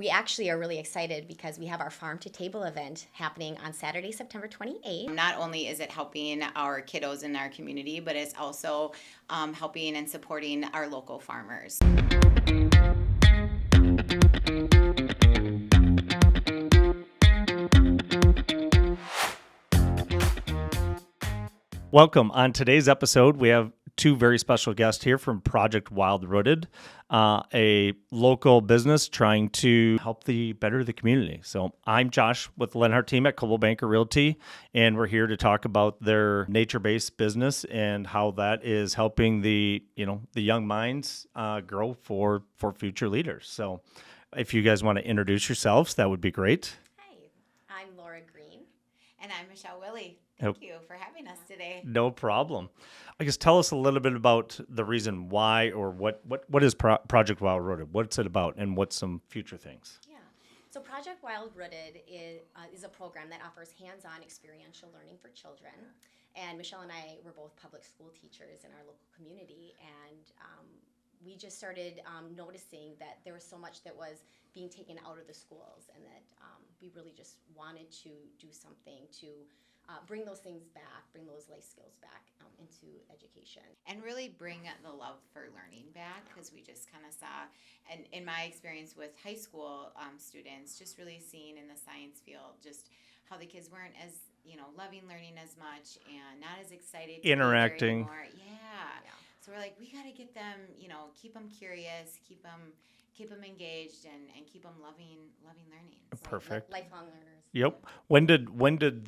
we actually are really excited because we have our Farm to Table event happening on Saturday, September 28th. Not only is it helping our kiddos in our community, but it's also helping and supporting our local farmers. Welcome. On today's episode, we have two very special guests here from Project Wild Rooted, a local business trying to help better the community. So I'm Josh with the Leonhardt Team at Coldwell Banker Realty, and we're here to talk about their nature-based business and how that is helping the young minds grow for future leaders. So if you guys want to introduce yourselves, that would be great. Hi, I'm Laura Green. And I'm Michelle Willie. Thank you for having us today. No problem. I guess tell us a little bit about the reason why, or what is Project Wild Rooted? What's it about, and what's some future things? Yeah. So Project Wild Rooted is a program that offers hands-on experiential learning for children. And Michelle and I were both public school teachers in our local community, and we just started noticing that there was so much that was being taken out of the schools, and that we really just wanted to do something to bring those things back, bring those life skills back into education. And really bring the love for learning back, because we just kind of saw, and in my experience with high school students, just really seeing in the science field just how the kids weren't as, loving learning as much and not as excited to interacting. be there anymore. Yeah. So we're like, we got to get them, keep them curious, keep them engaged, and keep them loving learning. Perfect. Lifelong learners. Yep. When did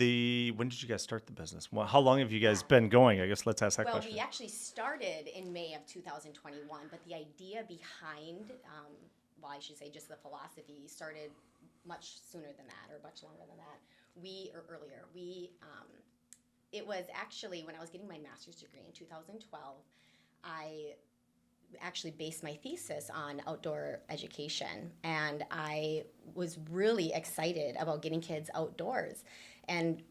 you guys start the business? Well, how long have you guys been going? I guess let's ask that question. Well, we actually started in May of 2021, but the idea behind, I should say just the philosophy started much sooner than that, or much longer than that. Earlier. It was actually when I was getting my master's degree in 2012, I actually based my thesis on outdoor education, and I was really excited about getting kids outdoors. And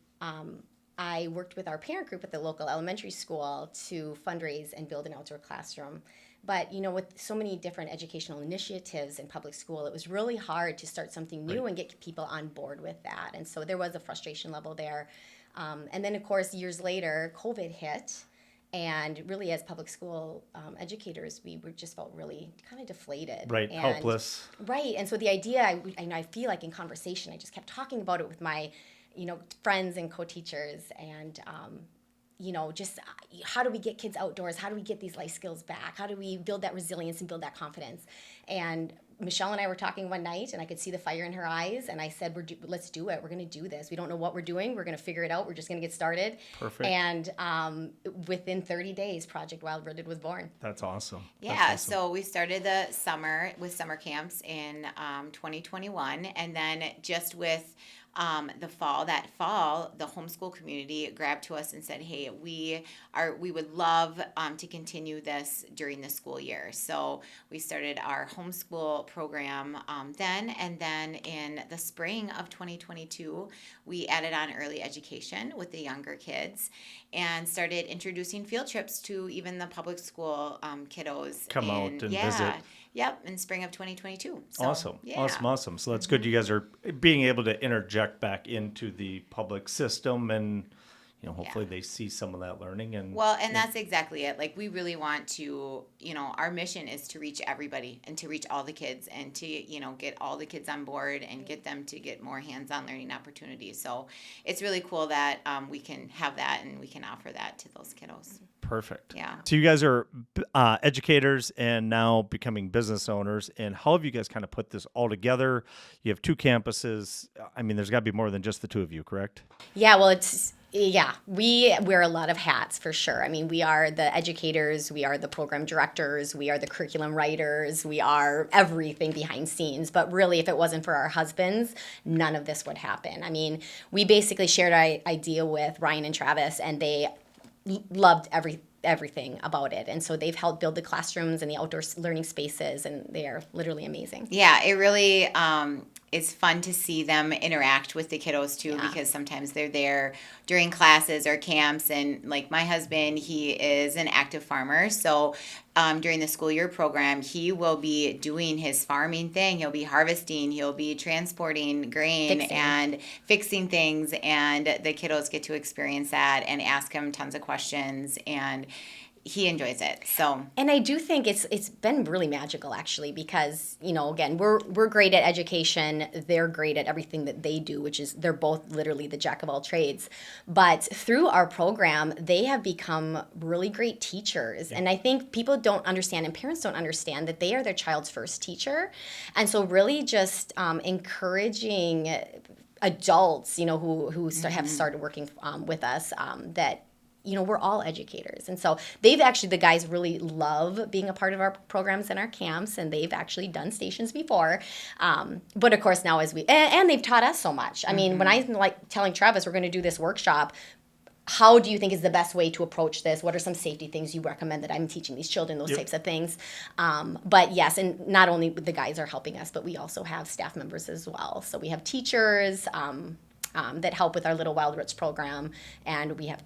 I worked with our parent group at the local elementary school to fundraise and build an outdoor classroom. But with so many different educational initiatives in public school, it was really hard to start something new and get people on board with that. And so there was a frustration level there. And then, of course, years later, COVID hit. And really, as public school educators, just felt really kind of deflated. Right, and, helpless. Right, and so the idea, I feel like in conversation, I just kept talking about it with my, friends and co-teachers, and just how do we get kids outdoors? How do we get these life skills back? How do we build that resilience and build that confidence? And Michelle and I were talking one night, and I could see the fire in her eyes, and I said, let's do it. We're going to do this. We don't know what we're doing. We're going to figure it out. We're just going to get started. Perfect. And within 30 days, Project Wild Rooted was born. That's awesome. Yeah, so we started the summer with summer camps in 2021, and then just with the fall, the homeschool community grabbed to us and said, hey, we would love to continue this during the school year. So we started our homeschool program then, and then in the spring of 2022, we added on early education with the younger kids and started introducing field trips to even the public school kiddos. Come out and visit. Yep, in spring of 2022. So, awesome. Yeah. Awesome. So that's good. You guys are being able to interject back into the public system, and hopefully they see some of that learning. And that's exactly it. Like, we really want to, our mission is to reach everybody and to reach all the kids, and to, get all the kids on board and get them to get more hands-on learning opportunities. So it's really cool that we can have that and we can offer that to those kiddos. Perfect. Yeah. So you guys are educators and now becoming business owners. And how have you guys kind of put this all together? You have two campuses. I mean, there's got to be more than just the two of you, correct? Yeah, well, we wear a lot of hats for sure. I mean, we are the educators, we are the program directors, we are the curriculum writers, we are everything behind scenes. But really, if it wasn't for our husbands, none of this would happen. I mean, we basically shared our idea with Ryan and Travis, and they loved everything about it. And so they've helped build the classrooms and the outdoor learning spaces, and they are literally amazing. Yeah, it really is fun to see them interact with the kiddos too, Yeah. because sometimes they're there during classes or camps. And like my husband, he is an active farmer. So during the school year program, he will be doing his farming thing. He'll be harvesting, he'll be transporting grain and fixing things. And the kiddos get to experience that and ask him tons of questions. And he enjoys it. So, and I do think it's been really magical actually, because again, we're great at education, they're great at everything that they do, which is they're both literally the jack of all trades. But through our program, they have become really great teachers. And I think people don't understand, and parents don't understand, that they are their child's first teacher. And so really just encouraging adults, who have started working with us, that we're all educators. And so the guys really love being a part of our programs and our camps, and they've actually done stations before. But of course now and they've taught us so much. I mean, when I'm like telling Travis, we're going to do this workshop, how do you think is the best way to approach this? What are some safety things you recommend that I'm teaching these children, those types of things? But yes, and not only the guys are helping us, but we also have staff members as well. So we have teachers that help with our Little Wild Roots program, and we have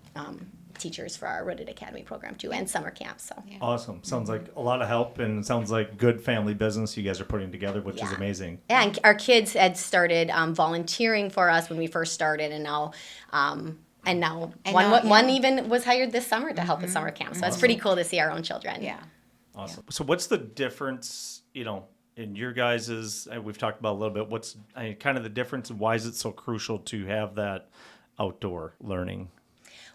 teachers for our Rooted Academy program too, and summer camps. So Awesome. Sounds like a lot of help, and it sounds like good family business you guys are putting together, which is amazing. Yeah, and our kids had started volunteering for us when we first started, and now one even was hired this summer to help with summer camp. So it's pretty cool to see our own children. Yeah. Awesome. So what's the difference, in your guys's, we've talked about a little bit, what's kind of the difference, and why is it so crucial to have that outdoor learning?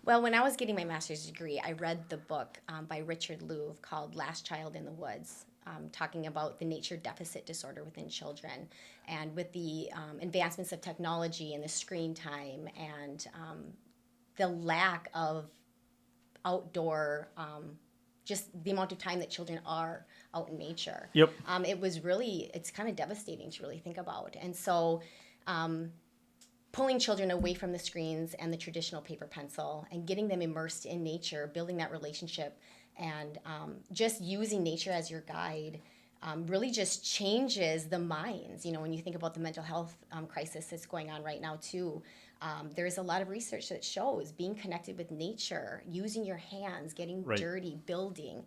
Well, when I was getting my master's degree, I read the book by Richard Louv called Last Child in the Woods, talking about the nature deficit disorder within children. And with the advancements of technology and the screen time and the lack of outdoor, just the amount of time that children are out in nature. Yep. It's kind of devastating to really think about. And so pulling children away from the screens and the traditional paper pencil and getting them immersed in nature, building that relationship, and just using nature as your guide really just changes the minds. When you think about the mental health crisis that's going on right now too, there's a lot of research that shows being connected with nature, using your hands, getting dirty, building,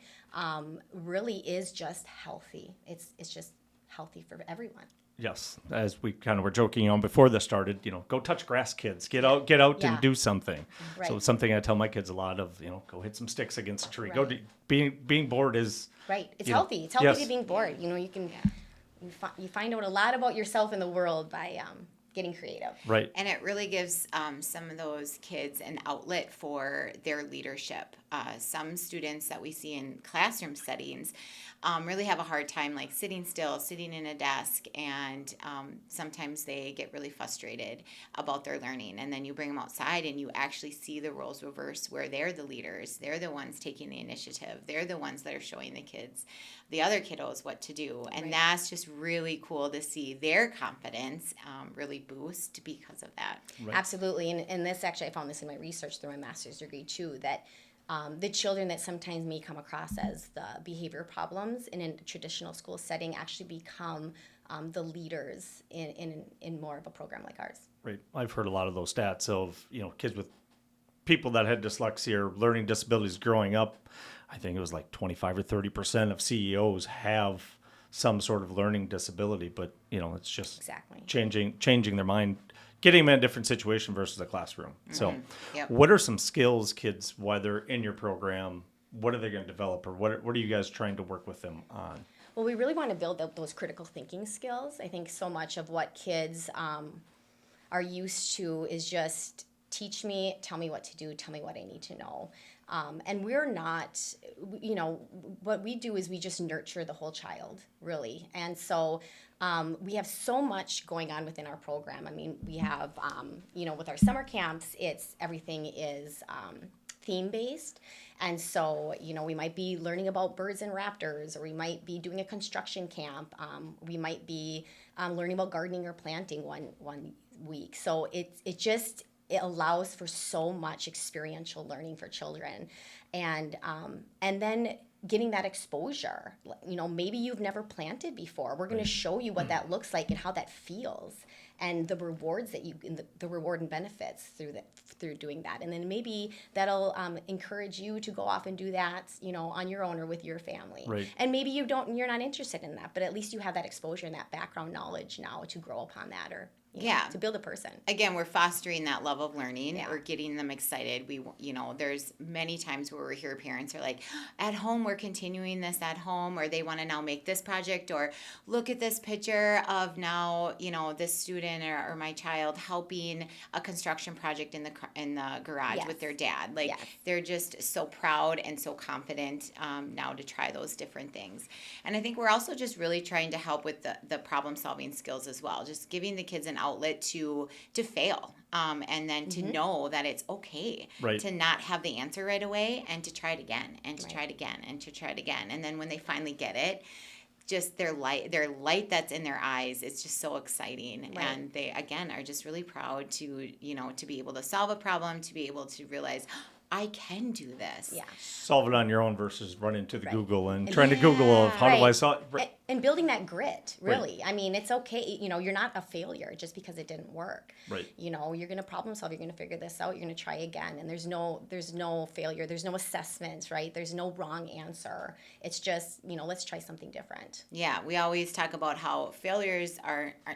really is just healthy. It's just healthy for everyone. Yes, as we kind of were joking on before this started, go touch grass, kids. Get out and do something. Right. So it's something I tell my kids a lot of, go hit some sticks against a tree. Go being bored is right. It's healthy. It's healthy to being bored. You can you find out a lot about yourself in the world by getting creative. Right. And it really gives some of those kids an outlet for their leadership. Some students that we see in classroom settings really have a hard time like sitting still, sitting in a desk, and sometimes they get really frustrated about their learning. And then you bring them outside and you actually see the roles reverse, where they're the leaders, they're the ones taking the initiative, they're the ones that are showing the other kiddos what to do. And that's just really cool to see their confidence really boost because of that. Right. Absolutely. And this actually, I found this in my research through my master's degree too, that the children that sometimes may come across as the behavior problems in a traditional school setting actually become the leaders in more of a program like ours. Right. I've heard a lot of those stats of, kids with people that had dyslexia or learning disabilities growing up. I think it was like 25 or 30% of CEOs have some sort of learning disability, but it's just changing their mind, getting them in a different situation versus a classroom. So what are some skills kids, whether in your program, what are they going to develop, or what are you guys trying to work with them on? Well, we really want to build up those critical thinking skills. I think so much of what kids are used to is just teach me, tell me what to do, tell me what I need to know. And we're not, what we do is we just nurture the whole child, really. And so we have so much going on within our program. I mean, we have, with our summer camps, everything is theme-based. And so, we might be learning about birds and raptors, or we might be doing a construction camp. We might be learning about gardening or planting one week. So it allows for so much experiential learning for children. And then getting that exposure. Maybe you've never planted before. We're going to show you what that looks like and how that feels, and the rewards that the reward and benefits through doing that. And then maybe that'll encourage you to go off and do that, on your own or with your family. Right. And maybe you're not interested in that, but at least you have that exposure and that background knowledge now to grow upon that, or to build a person. Again, we're fostering that love of learning. Yeah. We're getting them excited. There's many times where we hear parents are like, at home, we're continuing this at home, or they want to now make this project, or look at this picture of now, this student or my child helping a construction project in the garage Yes. with their dad. Like, Yes. they're just so proud and so confident now to try those different things. And I think we're also just really trying to help with the problem solving skills as well, just giving the kids an outlet to fail, and then to know that it's okay to not have the answer right away, and to try it again, and to try it again, and to try it again. And then when they finally get it, just their light that's in their eyes, it's just so exciting. Right. And they, again, are just really proud to be able to solve a problem, to be able to realize, I can do this. Yeah. Solve it on your own versus running to the Right. Google and trying to Google of how do I Right. solve. And building that grit, really. I mean, it's okay. You're not a failure just because it didn't work. Right. You're going to problem solve. You're going to figure this out. You're going to try again. And there's no failure. There's no assessments, right? There's no wrong answer. It's just, let's try something different. Yeah, we always talk about how failures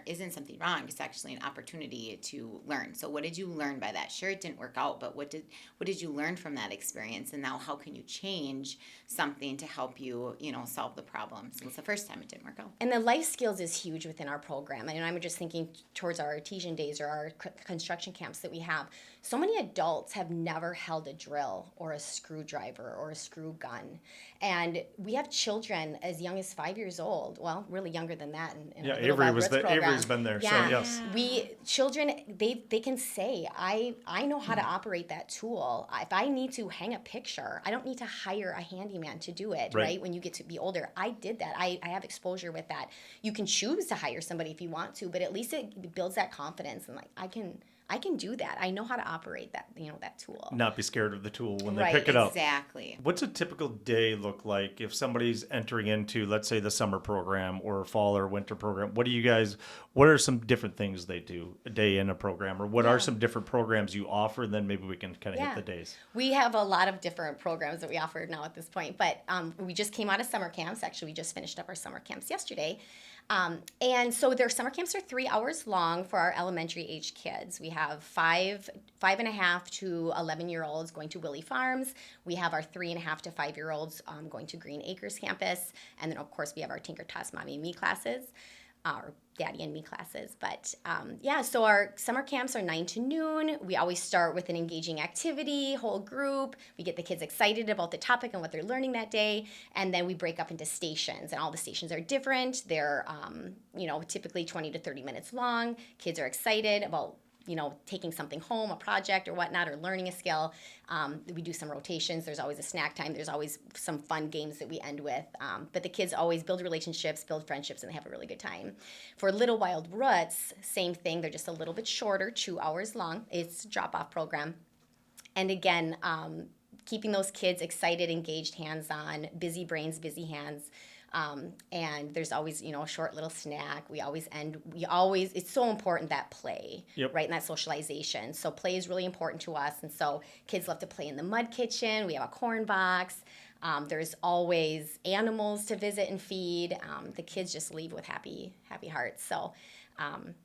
isn't something wrong. It's actually an opportunity to learn. So what did you learn by that? Sure, it didn't work out, but what did you learn from that experience? And now how can you change something to help you, solve the problem? Since the first time it didn't work out. And the life skills is huge within our program. And I'm just thinking towards our artesian days or our construction camps that we have. So many adults have never held a drill or a screwdriver or a screw gun. And we have children as young as 5 years old. Well, really younger than that. In our Little Avery Wild was Roots program. Avery's been there. Yeah. So yes. Children, they can say, I know how to operate that tool. If I need to hang a picture, I don't need to hire a handyman to do it, right? When you get to be older. I did that. I have exposure with that. You can choose to hire somebody if you want to, but at least it builds that confidence and like, I can do that. I know how to operate that, that tool. Not be scared of the tool when they Right, pick it up. Exactly. What's a typical day look like if somebody's entering into, let's say, the summer program or fall or winter program? What are some different things they do a day in a program, or what are some different programs you offer? And then maybe we can kind of hit the days. We have a lot of different programs that we offer now at this point, but we just came out of summer camps. Actually, we just finished up our summer camps yesterday. And so their summer camps are 3 hours long for our elementary age kids. We have 5.5 to 11-year-olds going to Willie Farms. We have our 3.5 to 5-year-olds going to Green Acres campus. And then, of course, we have our Tinker Toss Mommy and Me classes, or Daddy and Me classes. But so our summer camps are 9 to noon. We always start with an engaging activity, whole group. We get the kids excited about the topic and what they're learning that day. And then we break up into stations, and all the stations are different. They're, typically 20 to 30 minutes long. Kids are excited about taking something home, a project or whatnot, or learning a skill. We do some rotations. There's always a snack time. There's always some fun games that we end with. But the kids always build relationships, build friendships, and they have a really good time. For Little Wild Roots, same thing. They're just a little bit shorter, 2 hours long. It's a drop-off program. And again, keeping those kids excited, engaged, hands-on, busy brains, busy hands. And there's always, a short little snack. It's so important that play, right? And that socialization. So play is really important to us. And so kids love to play in the mud kitchen. We have a corn box. There's always animals to visit and feed. The kids just leave with happy hearts. So,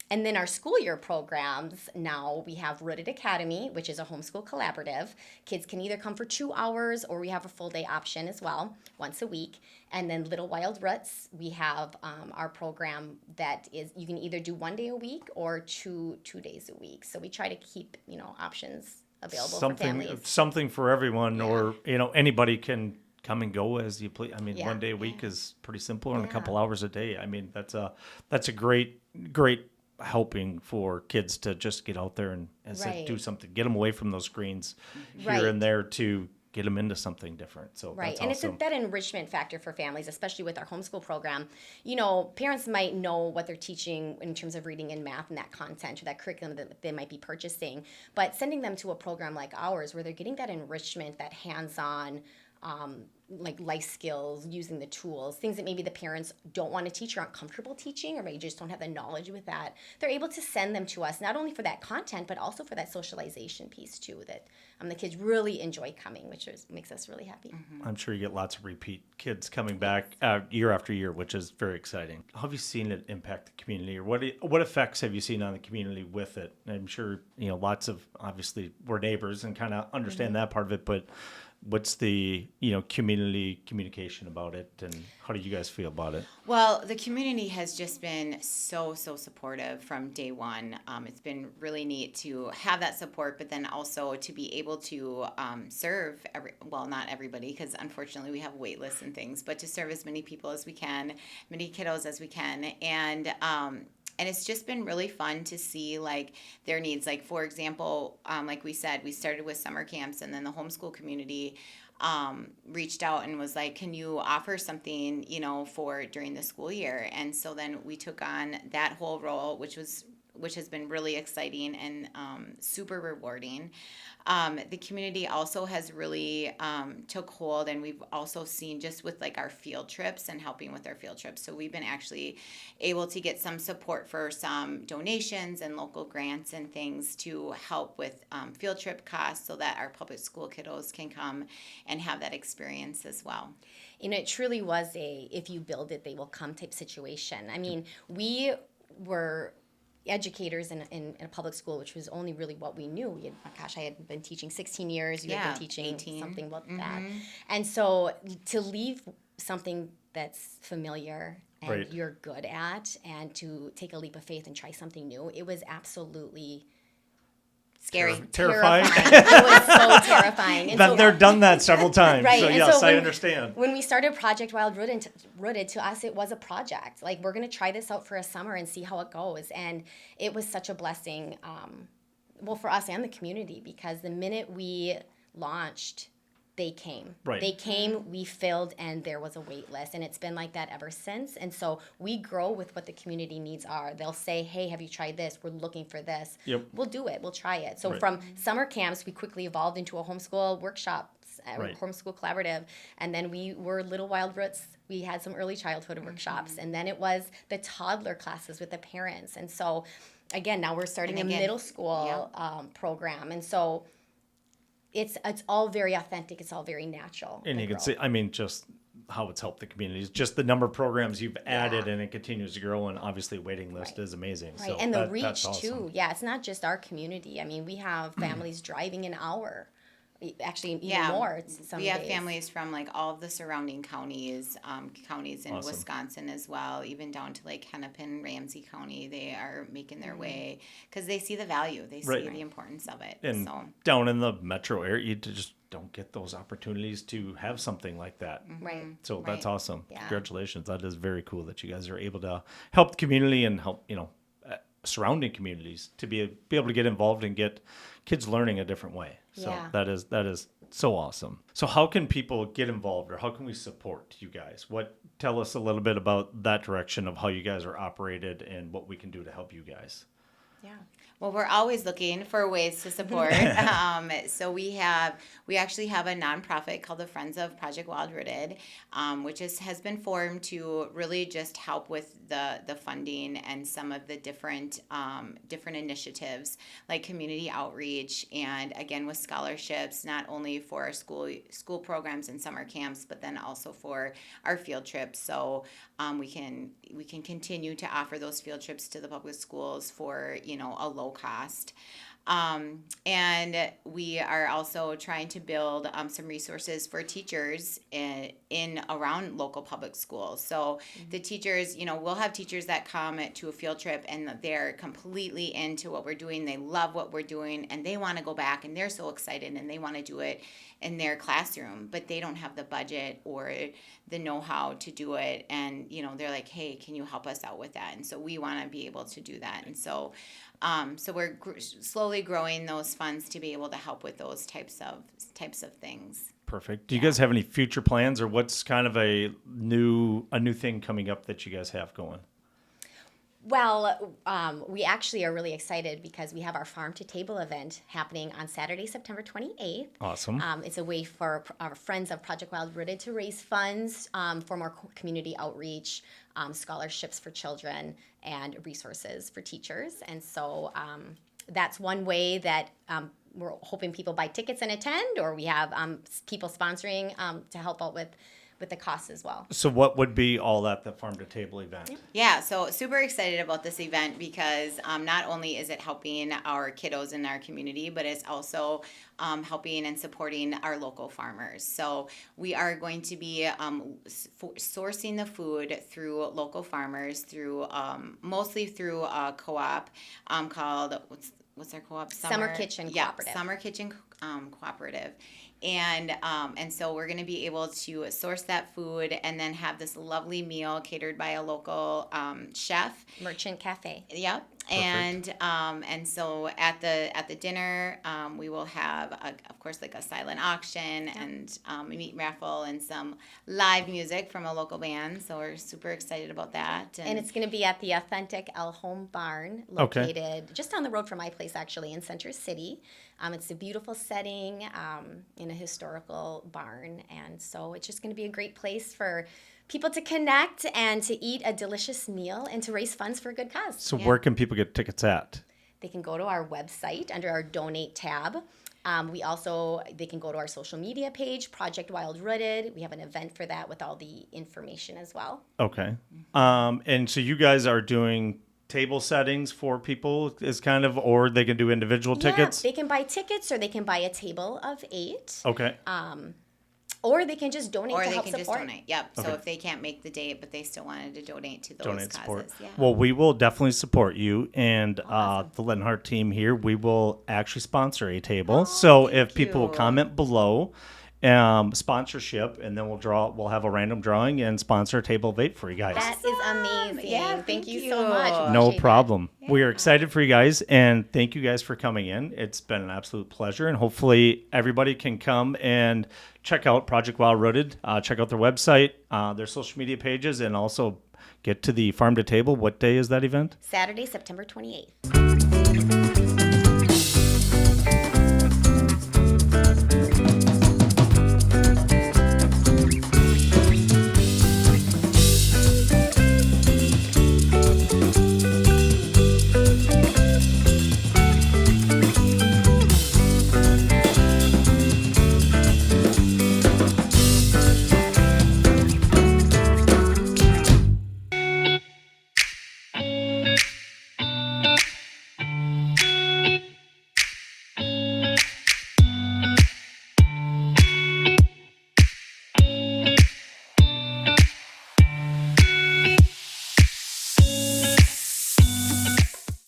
and then our school year programs, now we have Rooted Academy, which is a homeschool collaborative. Kids can either come for 2 hours, or we have a full day option as well, once a week. And then Little Wild Roots, we have our program that is, you can either do 1 day a week or two days a week. So we try to keep, options available for families. Something for everyone, or, anybody can come and go as you please. I mean, 1 day a week is pretty simple, and a couple hours a day. I mean, that's a great helping for kids to just get out there and do something, get them away from those screens here and there to get them into something different. So right, that's and awesome. it's that enrichment factor for families, especially with our homeschool program. Parents might know what they're teaching in terms of reading and math and that content or that curriculum that they might be purchasing, but sending them to a program like ours where they're getting that enrichment, that hands-on, like life skills, using the tools, things that maybe the parents don't want to teach or aren't comfortable teaching, or maybe just don't have the knowledge with that. They're able to send them to us, not only for that content, but also for that socialization piece too, that the kids really enjoy coming, which makes us really happy. I'm sure you get lots of repeat kids coming back year after year, which is very exciting. How have you seen it impact the community, or what effects have you seen on the community with it? I'm sure, lots of, obviously, we're neighbors and kind of understand that part of it, but what's the, community communication about it, and how do you guys feel about it? Well, the community has just been so supportive from day one. It's been really neat to have that support, but then also to be able to serve not everybody, because unfortunately we have wait lists and things, but to serve as many people as we can, many kiddos as we can, and it's just been really fun to see like their needs. Like, for example, like we said, we started with summer camps, and then the homeschool community reached out and was like, can you offer something, for during the school year? And so then we took on that whole role, which has been really exciting and super rewarding. The community also has really took hold, and we've also seen just with like our field trips and helping with our field trips. So we've been actually able to get some support for some donations and local grants and things to help with field trip costs, so that our public school kiddos can come and have that experience as well. It truly was if you build it, they will come type situation. I mean, we were educators in a public school, which was only really what we knew. I had been teaching 16 years. You had been teaching 18. something about that. And so to leave something that's familiar and Right. you're good at, and to take a leap of faith and try something new, it was absolutely Scary. Terrifying. It was so terrifying. And Been so, there, done that several times. Right, So and yes, so I understand. when we started Project Wild Rooted, to us it was a project. Like, we're going to try this out for a summer and see how it goes. And it was such a blessing, for us and the community, because the minute we launched, they came. Right. They came, we filled, and there was a wait list. And it's been like that ever since. And so we grow with what the community needs are. They'll say, hey, have you tried this? We're looking for this. Yep. We'll do it. We'll try it. So Right. from summer camps, we quickly evolved into a homeschool workshops, Right. homeschool collaborative. And then we were Little Wild Roots. We had some early childhood workshops. And then it was the toddler classes with the parents. And so, again, now we're starting a middle school program. And so it's all very authentic. It's all very natural. And the you can growth. see, just how it's helped the communities, just the number of programs you've added, and it continues to grow. And obviously, waiting list is amazing. Right, So and the that's reach awesome. too. Yeah, it's not just our community. I mean, we have families driving an hour, actually even more. Some We have days. families from like all of the surrounding counties, counties in Awesome. Wisconsin as well, even down to like Hennepin, Ramsey County. They are making Mm-hmm. their way because they see the value, they see Right. the importance of it. And So down in the metro area, you just don't get those opportunities to have something like that. Right. So that's Right. awesome. Yeah. Congratulations. That is very cool that you guys are able to help the community and help, surrounding communities to be able to get involved and get kids learning a different way. So Yeah. that is so awesome. So how can people get involved, or how can we support you guys? Tell us a little bit about that direction of how you guys are operated and what we can do to help you guys. Yeah. Well, we're always looking for ways to support. So we actually have a nonprofit called the Friends of Project Wild Rooted, which has been formed to really just help with the funding and some of the different initiatives like community outreach, and again with scholarships, not only for our school programs and summer camps, but then also for our field trips. So we can continue to offer those field trips to the public schools for a low cost. And we are also trying to build some resources for teachers in around local public schools. So the teachers, we'll have teachers that come to a field trip and they're completely into what we're doing. They love what we're doing and they want to go back and they're so excited and they want to do it in their classroom, but they don't have the budget or the know-how to do it. And, they're like, hey, can you help us out with that? And so we want to be able to do that. And so we're slowly growing those funds to be able to help with those types of things. Perfect. Do you guys have any future plans, or what's kind of a new thing coming up that you guys have going? Well, we actually are really excited because we have our Farm to Table event happening on Saturday, September 28th. Awesome. It's a way for our friends of Project Wild Rooted to raise funds for more community outreach, scholarships for children, and resources for teachers. And so that's one way that we're hoping people buy tickets and attend, or we have people sponsoring to help out with the costs as well. So what would be all at the Farm to Table event? Yeah, so super excited about this event because not only is it helping our kiddos in our community, but it's also helping and supporting our local farmers. So we are going to be sourcing the food through local farmers, through mostly through a co-op called what's our co-op? Summer Kitchen Cooperative. Yeah, Summer Kitchen Cooperative. And so we're going to be able to source that food and then have this lovely meal catered by a local chef. Merchant Cafe. Yep. Perfect. And so at the dinner we will have of course like a silent auction and a meat raffle and some live music from a local band. So we're super excited about that. And it's going to be at the Authentic El Home Barn, located just down the road from my place, actually, in Center City. It's a beautiful setting in a historical barn, and so it's just going to be a great place for people to connect and to eat a delicious meal and to raise funds for a good cause. So where can people get tickets at? They can go to our website under our Donate tab. They can go to our social media page, Project Wild Rooted. We have an event for that with all the information as well. Okay. And so you guys are doing table settings for people is kind of, or they can do individual tickets? Yeah, they can buy tickets or they can buy a table of 8. Okay. Or they can just donate or to they help can support. just donate. Yep. Okay. So if they can't make the date, but they still wanted to donate to those Donate causes. support. Yeah. Well, we will definitely support you and the Leonhardt team here. We will actually sponsor a table. So thank if people will you. comment below sponsorship, and then we'll have a random drawing and sponsor a table of 8 for you guys. That is amazing. Yeah, thank you thank so you. much. No Appreciate problem. We are excited for you guys, and thank you guys for coming in. It's been an absolute pleasure, and hopefully everybody can come and check out Project Wild Rooted, check out their website, their social media pages, and also get to the Farm to Table. What day is that event? that. Saturday, September 28th.